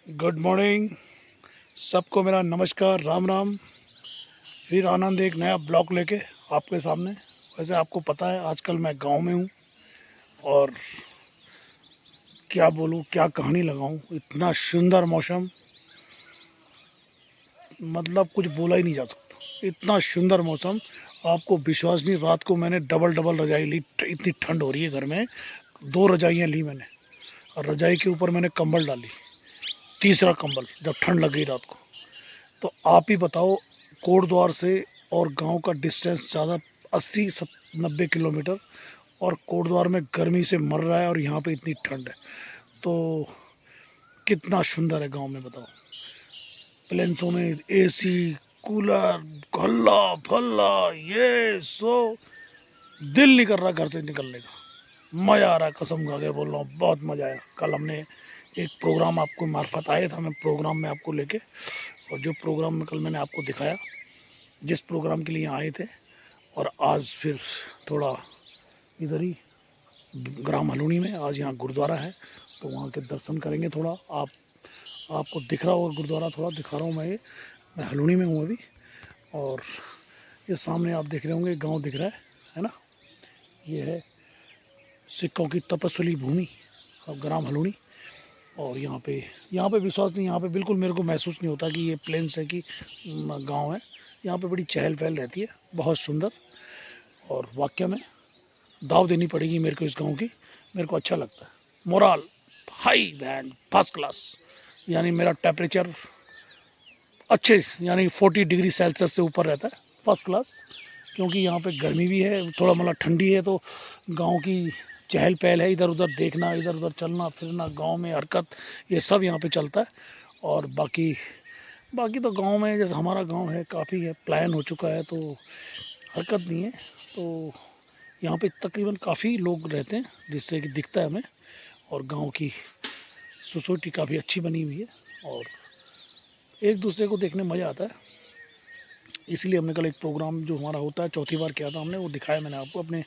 Good morning सबको, मेरा नमस्कार, राम राम। फिर आनंद एक नया ब्लॉग लेके आपके सामने। वैसे आपको पता है आजकल मैं गांव में हूँ और क्या बोलूँ, क्या कहानी लगाऊँ। इतना सुंदर मौसम, मतलब कुछ बोला ही नहीं जा सकता। इतना सुंदर मौसम, आपको विश्वास नहीं। रात को मैंने डबल डबल रजाई ली, इतनी ठंड हो रही है घर में। 2 रजाइयाँ ली मैंने और रजाई के ऊपर मैंने कंबल डाली, तीसरा कंबल, जब ठंड लग गई रात को। तो आप ही बताओ, कोटद्वार से और गांव का डिस्टेंस ज़्यादा 80-90 किलोमीटर, और कोटद्वार में गर्मी से मर रहा है और यहाँ पे इतनी ठंड है। तो कितना सुंदर है गांव में, बताओ। प्लेन्सों में एसी, कूलर, हल्ला फल्ला, ये सो दिल नहीं कर रहा घर से निकलने का। मज़ा आ रहा है, कसम खा के बोल रहा हूँ, बहुत मज़ा आया। कल हमने एक प्रोग्राम आपको मार्फत आया था, मैं प्रोग्राम में आपको लेके, और जो प्रोग्राम में कल मैंने आपको दिखाया, जिस प्रोग्राम के लिए यहाँ आए थे, और आज फिर थोड़ा इधर ही ग्राम हलूनी में, आज यहाँ गुरुद्वारा है तो वहाँ के दर्शन करेंगे। थोड़ा आपको दिख रहा होगा गुरुद्वारा, थोड़ा दिखा रहा हूँ मैं हलूनी में हूँ अभी। और ये सामने आप देख रहे होंगे गांव दिख रहा है ना। ये है सिक्कों की तपस्वी भूमि और ग्राम हलूनी। और यहाँ पे विश्वास नहीं, यहाँ पे बिल्कुल मेरे को महसूस नहीं होता कि ये प्लेन्स है कि गांव है। यहाँ पे बड़ी चहल पहल रहती है, बहुत सुंदर। और वाकई में दाव देनी पड़ेगी मेरे को इस गांव की। मेरे को अच्छा लगता है, moral high band first class. यानी मेरा टेम्परेचर अच्छे, यानी 40 डिग्री सेल्सियस से ऊपर रहता है, फर्स्ट क्लास। क्योंकि यहाँ पे गर्मी भी है थोड़ा, मतलब ठंडी है, तो गांव की चहल पहल है, इधर उधर देखना, इधर उधर चलना फिरना, गांव में हरकत, ये सब यहाँ पे चलता है। और बाकी बाकी तो गांव में जैसे हमारा गांव है, काफ़ी है, प्लान हो चुका है, तो हरकत नहीं है। तो यहाँ पे तकरीबन काफ़ी लोग रहते हैं, जिससे कि दिखता है हमें। और गांव की सोसाइटी काफ़ी अच्छी बनी हुई है और एक दूसरे को देखने मज़ा आता है। इसलिए हमने कल एक प्रोग्राम जो हमारा होता है, चौथी बार किया था हमने, वो दिखाया मैंने आपको। अपने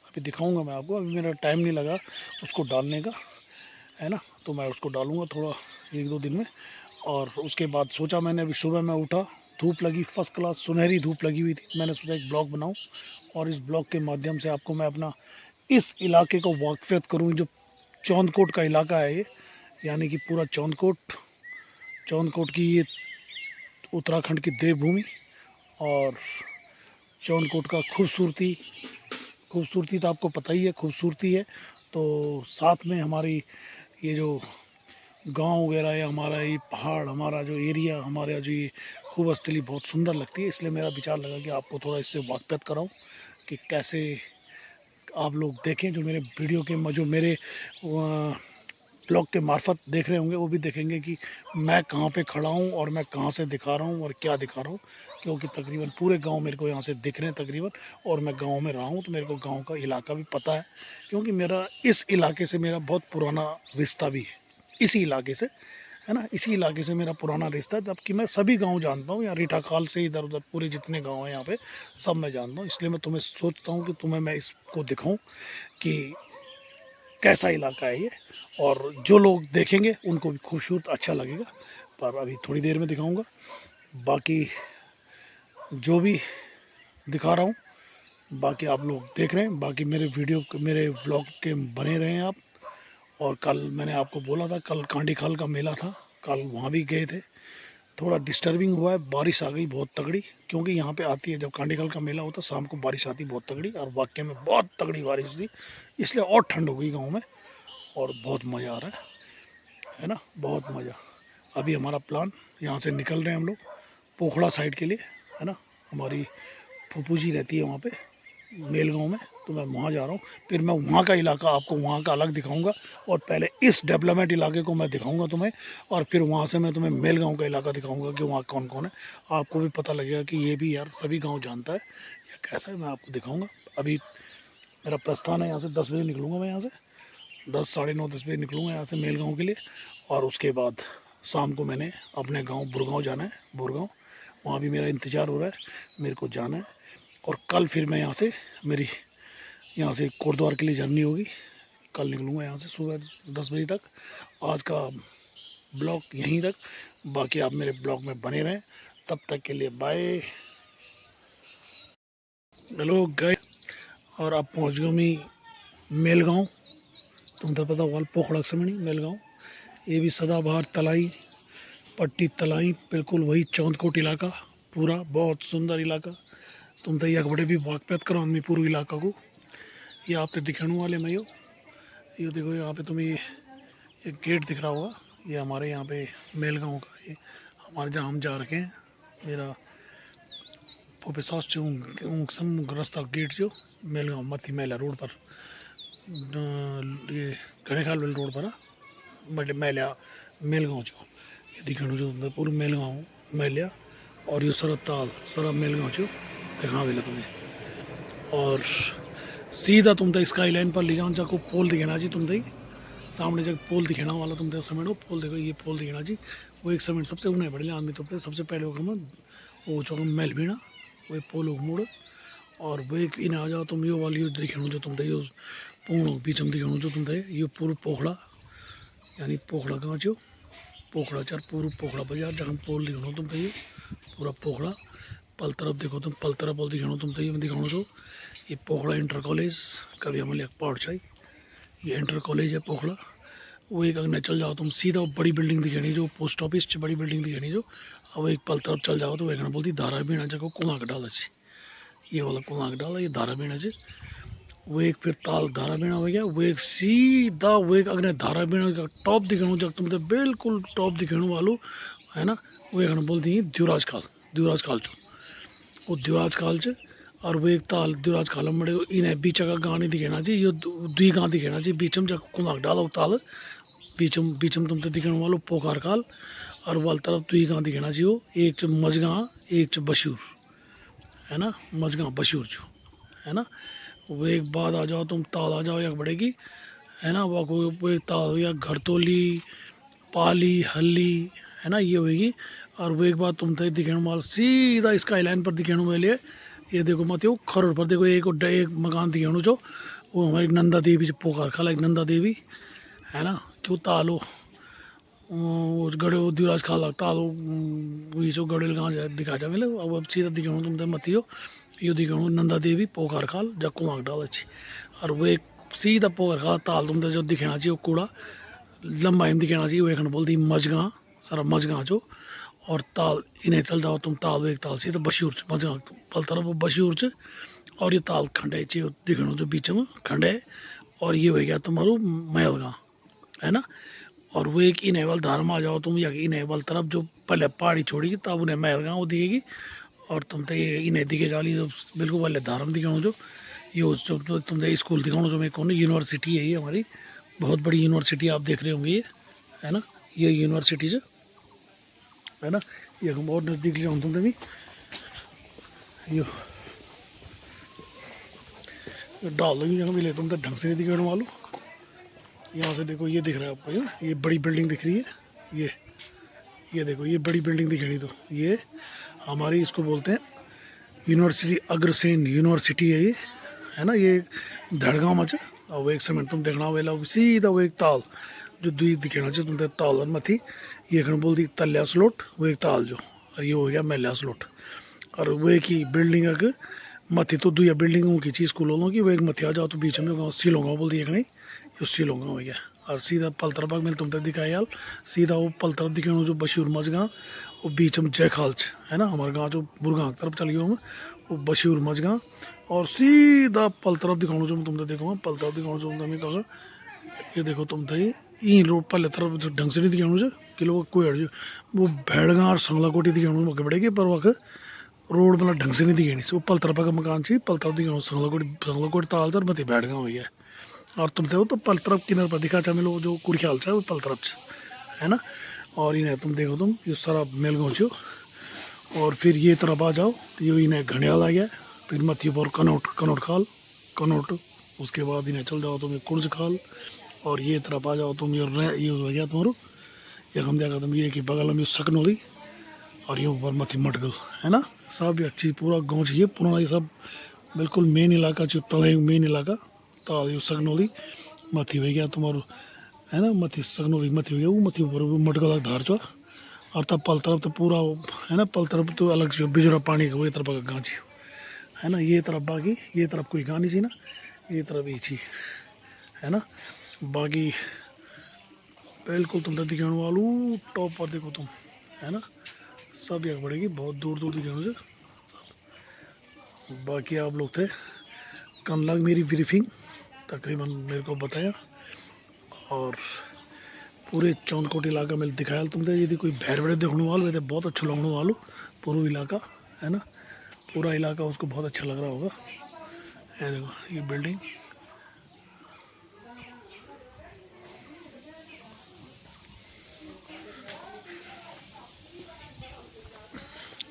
अभी दिखाऊंगा मैं आपको, अभी मेरा टाइम नहीं लगा उसको डालने का, है ना। तो मैं उसको डालूंगा थोड़ा 1-2 दिन में। और उसके बाद सोचा मैंने, अभी सुबह मैं उठा, धूप लगी, फर्स्ट क्लास सुनहरी धूप लगी हुई थी। मैंने सोचा एक ब्लॉग बनाऊं और इस ब्लॉग के माध्यम से आपको मैं अपना इस इलाके को वाकफियत करूं। जो चौंदकोट का इलाका है ये, यानी कि पूरा चौंदकोट की ये उत्तराखंड की देवभूमि। और चौंदकोट का खूबसूरती तो आपको पता ही है, खूबसूरती है। तो साथ में हमारी ये जो गांव वगैरह या हमारा ये पहाड़, हमारा जो एरिया, हमारा जो ये खूब स्थली बहुत सुंदर लगती है। इसलिए मेरा विचार लगा कि आपको थोड़ा इससे वाकफियत कराऊं कि कैसे आप लोग देखें। जो मेरे वीडियो के, जो मेरे ब्लॉग के मार्फत देख रहे होंगे, वो भी देखेंगे कि मैं कहाँ पे खड़ा हूँ और मैं कहाँ से दिखा रहा हूँ और क्या दिखा रहा हूँ। क्योंकि तकरीबन पूरे गांव मेरे को यहाँ से दिख रहे हैं तकरीबन, और मैं गांव में रहा हूँ, तो मेरे को गांव का इलाका भी पता है। क्योंकि मेरा इस इलाके से मेरा बहुत पुराना रिश्ता भी है, इसी इलाके से, है ना। इसी इलाके से मेरा पुराना रिश्ता है, जबकि मैं सभी गांव जानता हूँ। यहाँ रीठा खाल से इधर उधर पूरे जितने गांव हैं यहाँ पे, सब मैं जानता हूँ। इसलिए मैं तुम्हें सोचता हूँ कि तुम्हें मैं इसको दिखाऊँ कि कैसा इलाका है ये, और जो लोग देखेंगे उनको भी खूबसूरत अच्छा लगेगा। पर अभी थोड़ी देर में दिखाऊंगा। बाकी जो भी दिखा रहा हूँ, बाकी आप लोग देख रहे हैं। बाकी मेरे ब्लॉग के बने रहे हैं आप। और कल मैंने आपको बोला था, कल कांडी खाल का मेला था, कल वहाँ भी गए थे। थोड़ा डिस्टर्बिंग हुआ है, बारिश आ गई बहुत तगड़ी। क्योंकि यहाँ पे आती है, जब कांडीखाल का मेला होता है शाम को बारिश आती बहुत तगड़ी, और वाकई में बहुत तगड़ी बारिश थी। इसलिए और ठंड हो गई गाँव में, और बहुत मज़ा आ रहा है ना, बहुत मज़ा। अभी हमारा प्लान, यहाँ से निकल रहे हैं हम लोग पोखड़ा साइड के लिए, है ना। हमारी फूफू जी रहती है वहाँ पे मेल गाँव में, तो मैं वहाँ जा रहा हूँ। फिर मैं वहाँ का इलाका आपको वहाँ का अलग दिखाऊंगा, और पहले इस डेवलपमेंट इलाके को मैं दिखाऊंगा तुम्हें, और फिर वहाँ से मैं तुम्हें मेल गाँव का इलाका दिखाऊंगा कि वहाँ कौन कौन है। आपको भी पता लगेगा कि ये भी यार सभी गाँव जानता है या कैसा है, मैं आपको दिखाऊँगा। अभी मेरा प्रस्थान है, यहाँ से 10 बजे निकलूँगा मैं यहाँ से, 10, साढ़े 9, 10 बजे निकलूँगा यहाँ से मेल गाँव के लिए। और उसके बाद शाम को मैंने अपने गांव बुरगांव जाना है, बुरगांव, वहाँ भी मेरा इंतज़ार हो रहा है, मेरे को जाना है। और कल फिर मैं मेरी यहाँ से कोटद्वार के लिए जर्नी होगी। कल निकलूँगा यहाँ से सुबह 10 बजे तक। आज का ब्लॉग यहीं तक, बाकी आप मेरे ब्लॉग में बने रहें। तब तक के लिए बाय। हेलो गए और आप पहुंच गए मैं मेलगांव। तुम तो पता वाल पोखड़ा समणी मेलगांव, ये भी सदाबहार तलाई पट्टी तलाई, बिल्कुल वही चौंदकोट इलाका, पूरा बहुत सुंदर इलाका। तुम तो यक बड़े भी वाकफियत करो हमें पूरे इलाका को। ये आप तो दिखाने वाले मैं ये देखो यहाँ पे तुम्हें एक गेट दिख रहा होगा, ये हमारे यहाँ पे मेलगांव का, ये हमारे जहाँ हम जा रखे हैं, मेरा पोपेसास सम रास्ता गेट जो मेलगांव मथी मेला रोड पर, ये घड़ेखाल रोड पर बट मेल्या मेलगांव जो ये दिखाणु जो पूरा मेलगांव मेल्या। और ये सरत ताल सरा मेलगांव जो दिखा वेला तुम्हें। और सीधा तुम तो स्काई लाइन पर ले जाओ, जाको पोल दिखेना जी तुम तो सामने जब पोल दिखेना वाला तुम तो समेटो पोल देखो, ये पोल दिखेना जी वो एक समेट सबसे उन्हें बढ़िया आदमी तुम सबसे पहले होगा वो चौक मेल भीना वो पोल मोड़। और वो एक इन आ जाओ तुम यो वाली यो दिखाणु जो तुम तो यो पूर्ण बीच में दिखाणु जो तुम तो ये पूरा पोखड़ा, यानी पोखड़ा कहाँ जो पोखड़ा चार पूरा पोखड़ा बाजार जहाँ पोल दिखाणु तुम तो ये पूरा पोखड़ा। पल तरफ देखो तुम पल तरफ पोल दिखाणु तुम तो ये दिखाणु जो ये पोखड़ा इंटर कॉलेज कभी हमारे पार्ट चाहिए, ये इंटर कॉलेज है पोखड़ा। वो एक अगर चल जाओ तुम सीधा बड़ी बिल्डिंग दिखानी जो पोस्ट ऑफिस बड़ी बिल्डिंग दिखानी जो, अब एक पल तरफ चल जाओ तो एक बोलती धारा बीणा जगह कुआक डाल अच्छी, ये वाला कुआक डाल ये धारा बीणा से। वो एक फिर ताल धारा बीणा हो गया, वो एक सीधा वो एक अग्नि धारा बीणा का टॉप दिखाणु जब तुम तो बिल्कुल टॉप दिखाणु वालो है ना। वो एक बोलती द्युराज खाल चो वो द्युराज खाल च। और वो एक ताल द्युराज खाल बड़े इन्हें बीच का गाँव नहीं दिखेना चाहिए, यो दुई गाँव दिखेना चाहिए बीच में जब कुआक डालो ताल बीचम तुम तो दिखने वालो पोकार खाल। और वाल तरफ दुई गाँव दिखेना चाहिए, एक च मजगाँ एक च बशूर है ना, मजगाँ बशूर जो है ना। वो एक बाद आ जाओ तुम ताल आ जाओ एक बढ़ेगी है ना, वो एक ताल हो गया घरतोली पाली हल्ली है ना, ये होगी। और वो एक बात तुम थे दिखेने वाला सीधा स्काई लाइन पर दिखेने वाले ये देखो मत वो खरोड़ पर देखो एक मकान दिखेणु जो वो हमारी नंदा देवी जो पोकार खाला एक नंदा देवी है ना। क्यों तालो वो गड़े वो द्युराज खाला तालो वही जो गड़ेल गाँव जाए दिखा जा मिले। अब सीधा दिखाऊँ तुम तो मत यो दिखाऊँ नंदा देवी पोकार खाल जक्कू आँख डाल अच्छी। और वो एक सीधा पोकार खाल ताल तुम तो जो दिखाना चाहिए वो कूड़ा लंबाई में दिखाना चाहिए वो एक बोलती मजगाँ सारा मजगाँ जो। और ताल इन्हें चल जाओ तुम ताल एक ताल सीधा बशूर च मजगाँ पल तरफ वो बशूर च। और ये ताल खंडे चाहिए दिखाणु जो बीच में खंडे। और ये हो गया तुम्हारू महलगाँव है ना। और वो एक इनेवल धार में आ जाओ तुम या इनेवल तरफ जो पहले पहाड़ी छोड़ी तब उन्हें महलगाँव दिखेगी। और तुम तो ये इन्हें दिखे जाली जो बिल्कुल पहले धार में दिखाऊँ जो ये जो तुम तो स्कूल दिखाऊँ जो मैं कौन यूनिवर्सिटी है ये हमारी बहुत बड़ी यूनिवर्सिटी आप देख रहे होंगे ये है ना, ये यूनिवर्सिटी जो है ना। ये हम और नज़दीक ले जाऊँ तुम तो भी यो डाल लगी जगह मिले तुम तो ढंग से नहीं दिखाने वालों। यहाँ से देखो ये दिख रहा है आपको ये बड़ी बिल्डिंग दिख रही है, ये देखो ये बड़ी बिल्डिंग दिख रही तो ये हमारी इसको बोलते हैं यूनिवर्सिटी अग्रसेन यूनिवर्सिटी है ये है ना। ये धड़गांव में और वो एक समय तुम देखना वेला सीधा वो एक ताल जो दुई दिखेना चाहिए तुम तो ताल और मथी ये बोलती तल्या स्लोट वो एक ताल जो। और ये हो गया मेल्या स्लोट। और वो एक ही बिल्डिंग अगर मथी तो दुई बिल्डिंगों की चीज़ स्कूलों की वो एक मथी आ जाओ तो बीच में गाँव सीलोगा बोलती है नहीं यो सीलोगा हो गया। और सीधा पल तरफ मैंने तुम तक दिखाया यार सीधा वो पल तरफ दिखाऊँ जो बशूर मजगाँ वो बीच में जय खालच है ना हमारे गाँव जो बुरगाँ तरफ चल गया वो बशूर मजगाँ। और सीधा पल तरफ दिखाऊँ जो तुम तो देखो पल तरफ दिखाऊँ जो तुम्हें कहा ये देखो तुम तो ये रोड पहले तरफ जो ढंग से नहीं दिखाऊँ जो कि लोग कोई हट जो वो भेड़गाँ और संगला कोटी दिखाऊँ मौके बढ़ेगी पर वह रोड मतलब ढंग से नहीं दिखानी वो पल तरफ का मकान चाहिए पल तरफ दिखाऊँ संगला कोटी ताल तर मत बैठ गाँव भैया। और तुम थे वो तो पल तरफ किनारे पर दिखा चाहे लोग जो कुड़ी ख्याल चाहे वो पल तरफ है ना। और इन्हें तुम देखो तुम ये सारा मेलगाँव छो। और फिर ये तरफ आ जाओ तो ये इन्हें घड़ियाल आ गया फिर मथी पर कनौट खाल कनौट उसके बाद इन्हें चल जाओ तुम ये कुर्ज खाल। और ये तरफ आ जाओ तुम ये हो गया तुम्हारो ये हम देखा तुम ये कि बगल में सकनोली और ये ऊपर मथी मटगल है ना। सब अच्छी पूरा गाँव चाहिए पुराना ये सब बिल्कुल मेन इलाका चाहिए तले मेन इलाका ताल सकनोली मथी हो गया तुम्हारो है ना, मथी सगनोरी मथी हो गया वो मथी ऊपर मटका तक धार चो और तब पल तरफ तो पूरा है ना, पल तरफ तो अलग से बिजरा पानी का वो तरफ का गाँची है ना, ये तरफ बाकी ये तरफ कोई गानी छी ना, ये तरफ ही छी है ना। बाकी बिल्कुल तुम दिखाने वालू टॉप पर देखो तुम है ना, सब यहाँ पड़ेगी बहुत दूर दूर दिखाने से। बाकी आप लोग थे कल लग मेरी ब्रीफिंग तकरीबन मेरे को बताया और पूरे चौनकोट इलाका में दिखाया तुमने, यदि कोई भैर बड़े देखने वालों मेरे बहुत अच्छा लगने वालों पूरा इलाका है ना, पूरा इलाका उसको बहुत अच्छा लग रहा होगा। ये देखो ये बिल्डिंग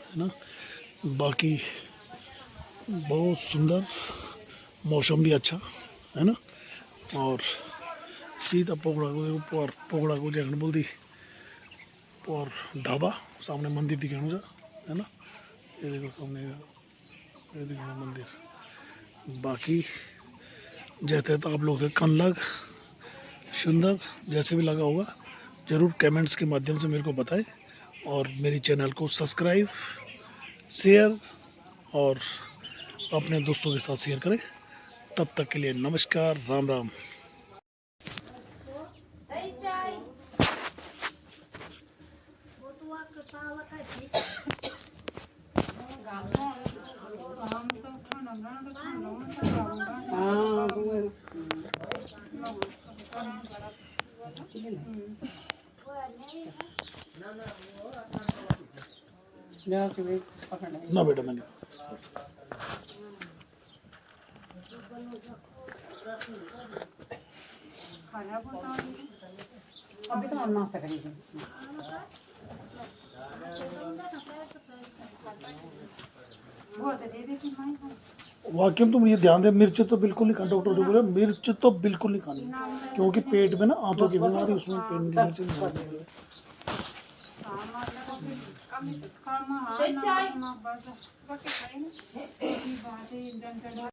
है ना। बाकी बहुत सुंदर मौसम भी अच्छा है ना। और सीधा पोगड़ा को ऊपर पोगड़ा को देखने बोलती और ढाबा सामने मंदिर दिखाने जा है ना, ये देखो सामने ये देखो मंदिर। बाकी जैसे तो आप लोग के कन लग सुंदर जैसे भी लगा होगा ज़रूर कमेंट्स के माध्यम से मेरे को बताएं और मेरी चैनल को सब्सक्राइब शेयर और अपने दोस्तों के साथ शेयर करें। तब तक के लिए नमस्कार, राम राम। ना बेटा मैंने अभी तो हम नाश्ता करेंगे। वाकई तुम ये ध्यान दे, मिर्च तो बिल्कुल नहीं खाना, डॉक्टर जो बोले मिर्च तो बिल्कुल नहीं खानी क्योंकि पेट में ना आंतों की बीमारी उसमें पेन की मिर्च नहीं खानी।